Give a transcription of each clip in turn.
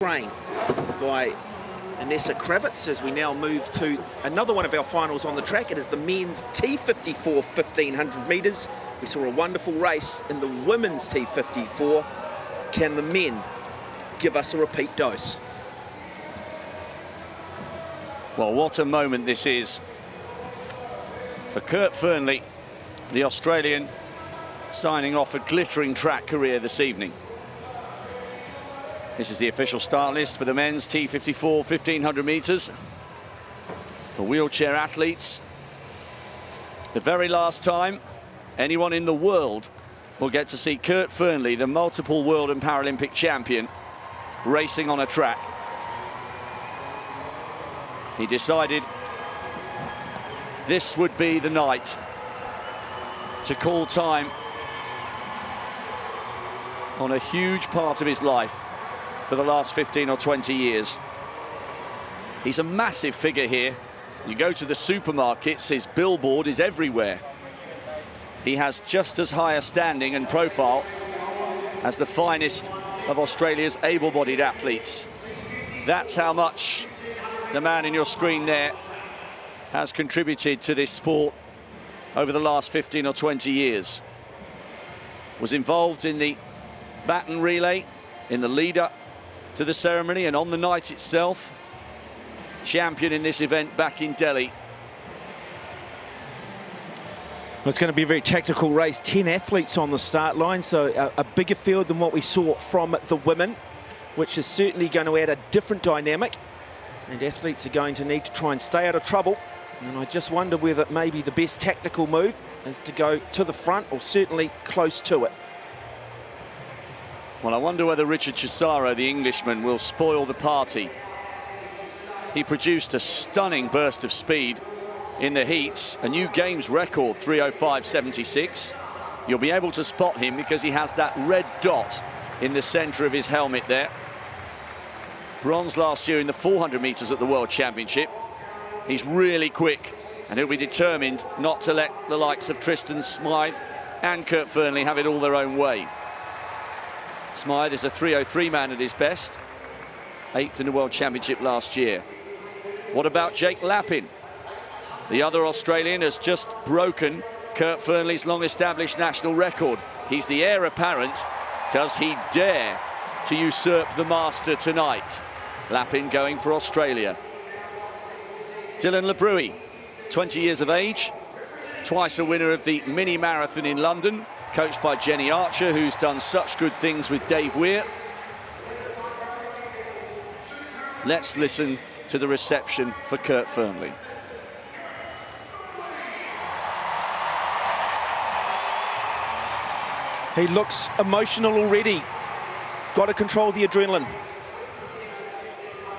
Train by Anessa Kravitz as we now move to another one of our finals on the track. It is the men's T54 1500m. We saw a wonderful race in the women's T54. Can the men give us a repeat dose? Well, what a moment this is for Kurt Fearnley, the Australian, signing off a glittering track career this evening. This is the official start list for the men's T54 1500m for wheelchair athletes. The very last time anyone in the world will get to see Kurt Fearnley, the multiple world and Paralympic champion, racing on a track. He decided this would be the night to call time on a huge part of his life for the last 15 or 20 years. He's a massive figure here. You go to the supermarkets, his billboard is everywhere. He has just as high a standing and profile as the finest of Australia's able-bodied athletes. That's how much the man in your screen there has contributed to this sport over the last 15 or 20 years. Was involved in the baton relay in the lead-up to the ceremony, and on the night itself, champion in this event back in Delhi. Well, it's going to be a very tactical race. 10 athletes on the start line, so a bigger field than what we saw from the women, which is certainly going to add a different dynamic, and athletes are going to need to try and stay out of trouble. And I just wonder whether maybe the best tactical move is to go to the front, or certainly close to it. Well, I wonder whether Richard Chisaro, the Englishman, will spoil the party. He produced a stunning burst of speed in the heats, a new games record, 3:05.76. You'll be able to spot him because he has that red dot in the centre of his helmet there. Bronze last year in the 400 metres at the World Championship. He's really quick, and he'll be determined not to let the likes of Tristan Smythe and Kurt Fearnley have it all their own way. Smythe is a 3:03 man at his best, 8th in the World Championship last year. What about Jake Lappin? The other Australian has just broken Kurt Fearnley's long-established national record. He's the heir apparent. Does he dare to usurp the master tonight? Lappin going for Australia. Dylan Labruie, 20 years of age, twice a winner of the mini marathon in London, coached by Jenny Archer, who's done such good things with Dave Weir. Let's listen to the reception for Kurt Fearnley. He looks emotional already. Got to control the adrenaline.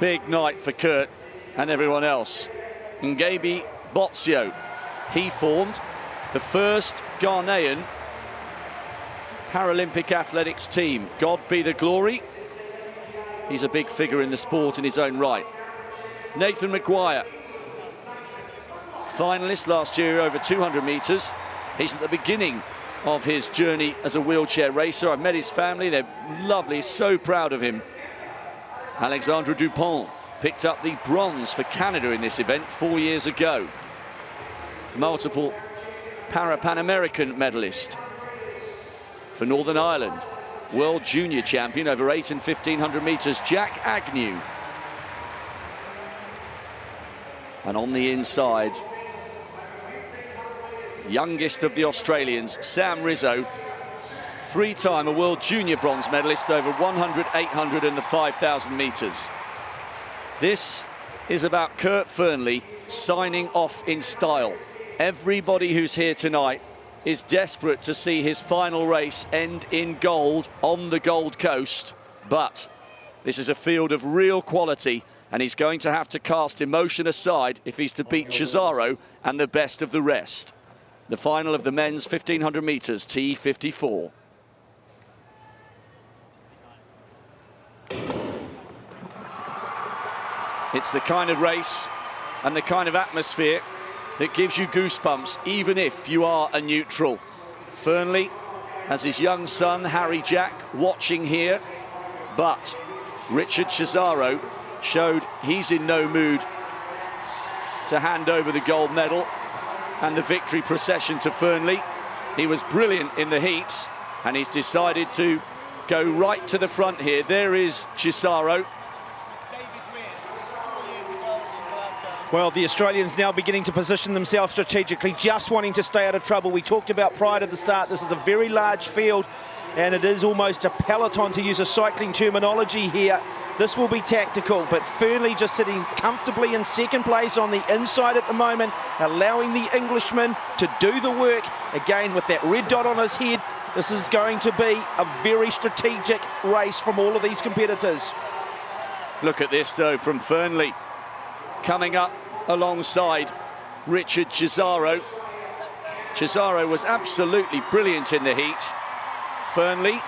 Big night for Kurt and everyone else. Ngabi Botsio, he formed the first Ghanaian Paralympic athletics team. God be the glory. He's a big figure in the sport in his own right. Nathan Maguire, finalist last year over 200 metres. He's at the beginning of his journey as a wheelchair racer. I've met his family, they're lovely, so proud of him. Alexandre Dupont picked up the bronze for Canada in this event 4 years ago. Multiple Pan American medalist. For Northern Ireland, world junior champion over 8 and 1500 metres, Jack Agnew. And on the inside, youngest of the Australians, Sam Rizzo, three-time a world junior bronze medalist over 100, 800 and the 5,000 metres. This is about Kurt Fearnley signing off in style. Everybody who's here tonight is desperate to see his final race end in gold on the Gold Coast, but this is a field of real quality, and he's going to have to cast emotion aside if he's to beat Chisaro and the best of the rest. The final of the men's 1500 metres T54. It's the kind of race and the kind of atmosphere that gives you goosebumps, even if you are a neutral. Fearnley has his young son, Harry Jack, watching here, but Richard Chisaro showed he's in no mood to hand over the gold medal and the victory procession to Fearnley. He was brilliant in the heats, and he's decided to go right to the front here. There is Chisaro. Well, the Australians now beginning to position themselves strategically, just wanting to stay out of trouble. We talked about prior to the start, this is a very large field, and it is almost a peloton, to use a cycling terminology here. This will be tactical, but Fearnley just sitting comfortably in second place on the inside at the moment, allowing the Englishman to do the work. Again, with that red dot on his head, this is going to be a very strategic race from all of these competitors. Look at this, though, from Fearnley, coming up alongside Richard Chisaro. Chisaro was absolutely brilliant in the heat. Fearnley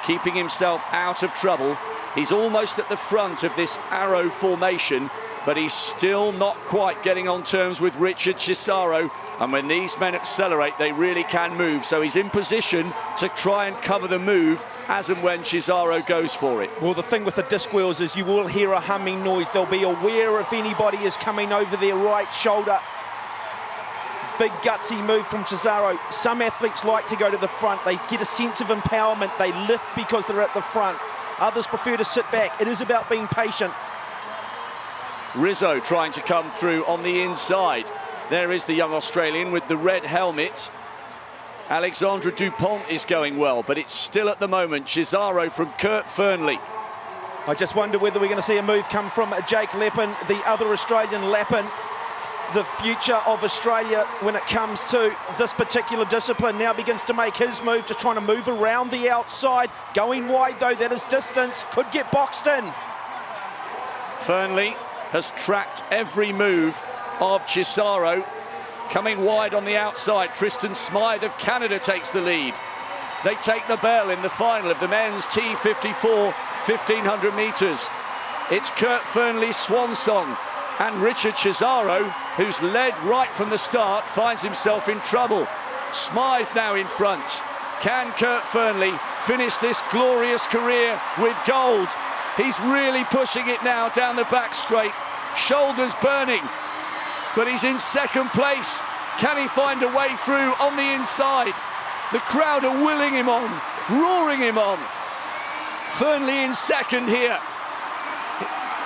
keeping himself out of trouble. He's almost at the front of this arrow formation, but he's still not quite getting on terms with Richard Chisaro. And when these men accelerate, they really can move. So he's in position to try and cover the move as and when Chisaro goes for it. Well, the thing with the disc wheels is you will hear a humming noise. They'll be aware if anybody is coming over their right shoulder. Big gutsy move from Chisaro. Some athletes like to go to the front. They get a sense of empowerment. They lift because they're at the front. Others prefer to sit back. It is about being patient. Rizzo trying to come through on the inside. There is the young Australian with the red helmet. Alexandra Dupont is going well, but it's still at the moment Chisaro from Kurt Fearnley. I just wonder whether we're going to see a move come from Jake Lappin, the other Australian Lappin, the future of Australia when it comes to this particular discipline. Now begins to make his move, just trying to move around the outside. Going wide though, that is distance, could get boxed in. Fearnley has tracked every move of Chisaro. Coming wide on the outside, Tristan Smythe of Canada takes the lead. They take the bell in the final of the men's T54 1500 metres. It's Kurt Fearnley's swan song, and Richard Chisaro, who's led right from the start, finds himself in trouble. Smythe now in front. Can Kurt Fearnley finish this glorious career with gold? He's really pushing it now down the back straight. Shoulders burning, but he's in second place. Can he find a way through on the inside? The crowd are willing him on, roaring him on. Fearnley in second here.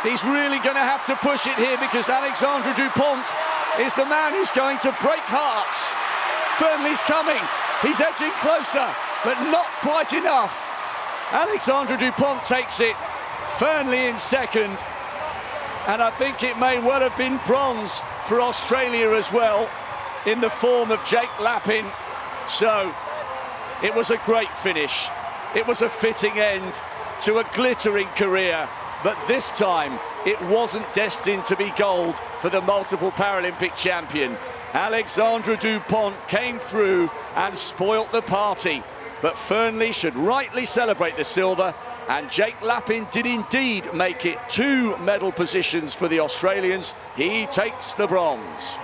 He's really going to have to push it here because Alexandra Dupont is the man who's going to break hearts. Fearnley's coming. He's edging closer, but not quite enough. Alexandra Dupont takes it. Fearnley in second. And I think it may well have been bronze for Australia as well, in the form of Jake Lappin. So it was a great finish. It was a fitting end to a glittering career. But this time, it wasn't destined to be gold for the multiple Paralympic champion. Alexandra Dupont came through and spoilt the party. But Fearnley should rightly celebrate the silver, and Jake Lappin did indeed make it 2 medal positions for the Australians. He takes the bronze.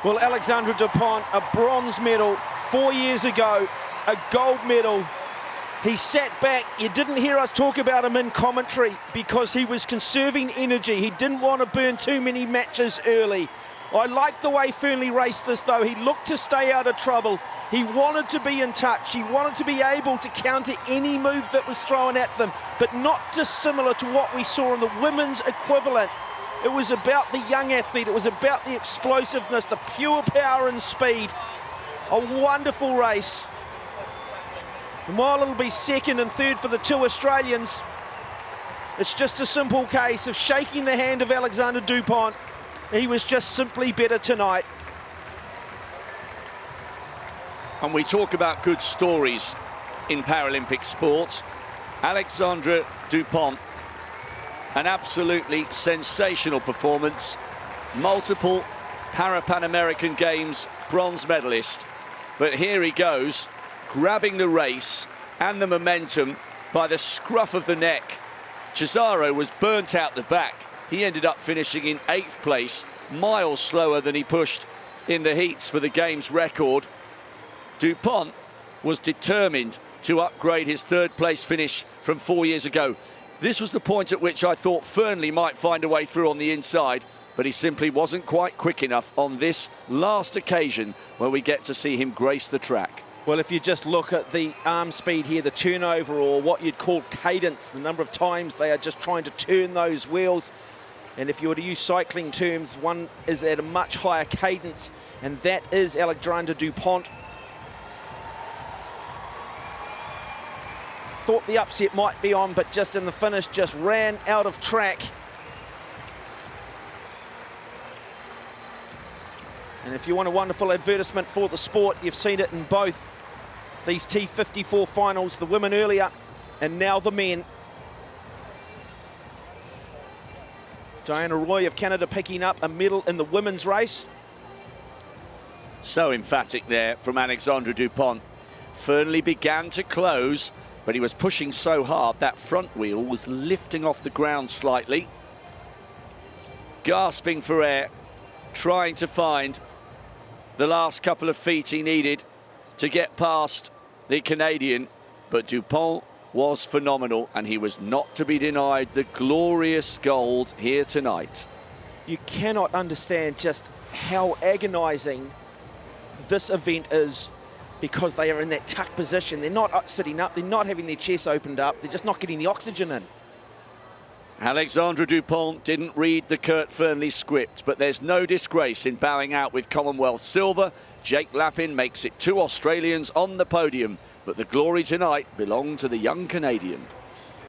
Well, Alexandra Dupont, a bronze medal 4 years ago, a gold medal. He sat back. You didn't hear us talk about him in commentary because he was conserving energy. He didn't want to burn too many matches early. I like the way Fearnley raced this, though. He looked to stay out of trouble. He wanted to be in touch. He wanted to be able to counter any move that was thrown at them, but not dissimilar to what we saw in the women's equivalent. It was about the young athlete. It was about the explosiveness, the pure power and speed. A wonderful race. And while it'll be second and third for the 2 Australians, it's just a simple case of shaking the hand of Alexandra Dupont. He was just simply better tonight. And we talk about good stories in Paralympic sport. Alexandra Dupont, an absolutely sensational performance. Multiple Pan American Games bronze medalist. But here he goes, grabbing the race and the momentum by the scruff of the neck. Chisaro was burnt out the back. He ended up finishing in 8th place, miles slower than he pushed in the heats for the game's record. Dupont was determined to upgrade his 3rd place finish from 4 years ago. This was the point at which I thought Fernley might find a way through on the inside, but he simply wasn't quite quick enough on this last occasion where we get to see him grace the track. Well, if you just look at the arm speed here, the turnover, or what you'd call cadence, the number of times they are just trying to turn those wheels. And if you were to use cycling terms, one is at a much higher cadence, and that is Alexandre Dupont. Thought the upset might be on, but just in the finish, just ran out of track. And if you want a wonderful advertisement for the sport, you've seen it in both these T54 finals, the women earlier, and now the men. Diana Roy of Canada picking up a medal in the women's race. So emphatic there from Alexandre Dupont. Fernley began to close, but he was pushing so hard that front wheel was lifting off the ground slightly. Gasping for air, trying to find the last couple of feet he needed to get past the Canadian, but Dupont was phenomenal, and he was not to be denied the glorious gold here tonight. You cannot understand just how agonising this event is, because they are in that tuck position. They're not sitting up, they're not having their chests opened up, they're just not getting the oxygen in. Alexandre Dupont didn't read the Kurt Fernley script, but there's no disgrace in bowing out with Commonwealth silver. Jake Lappin makes it 2 Australians on the podium, but the glory tonight belonged to the young Canadian.